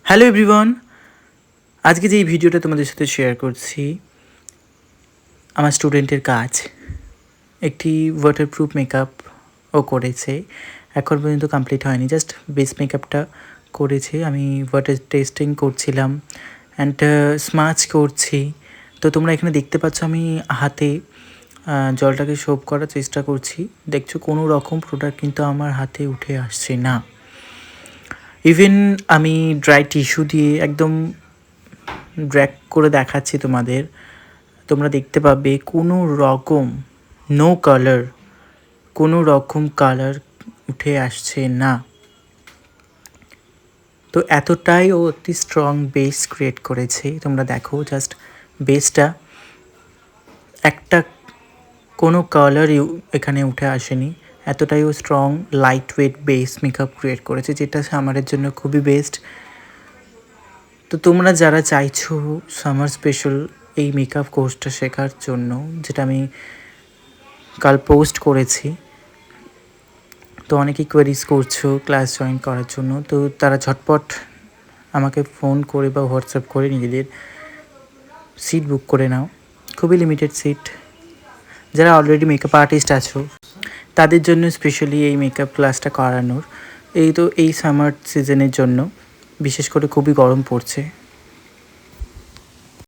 Hello everyone, আজকে যে এই ভিডিওটা তোমাদের সাথে শেয়ার করছি আমার স্টুডেন্টের কাজ। একটি ওয়াটারপ্রুফ মেকআপ ও করেছে, এখন পর্যন্ত কমপ্লিট হয়নি, জাস্ট বেস মেকআপটা করেছে। আমি ওয়াটার টেস্টিং করছিলাম অ্যান্ড স্মাচ করছি। তো তোমরা এখানে দেখতে পাচ্ছ আমি হাতে জলটাকে সোপ করার চেষ্টা করছি। দেখছো কোনো রকম প্রোডাক্ট কিন্তু আমার হাতে উঠে আসছে না। ইভেন আমি ড্রাই টিস্যু দিয়ে একদম ড্র্যাগ করে দেখাচ্ছি তোমাদের, তোমরা দেখতে পাবে কোনো রকম নো কালার, কোনো রকম কালার উঠে আসছে না। তো এতটাই ও অতি স্ট্রং বেস ক্রিয়েট করেছে। তোমরা দেখো জাস্ট বেসটা, একটা কোনো কালার এখানে উঠে আসেনি। এতটাই ও strong light weight base makeup create করেছে, যেটা সামারের জন্য খুবই বেস্ট। তো তোমরা যারা চাইছো সামার স্পেশাল এই মেকআপ কোর্সটা শেখার জন্য, যেটা আমি কাল পোস্ট করেছি, তো অনেকেই কোয়েরিজ করছো ক্লাস জয়েন করার জন্য, তো তারা ঝটপট আমাকে ফোন করে বা হোয়াটসঅ্যাপ করে নিজেদের সিট বুক করে নাও। খুবই লিমিটেড সিট। যারা অলরেডি মেকআপ আর্টিস্ট আছো তাদের জন্য স্পেশালি এই মেকআপ ক্লাসটা করানোর। এই সামার সিজনের জন্য বিশেষ করে খুবই গরম পড়ছে,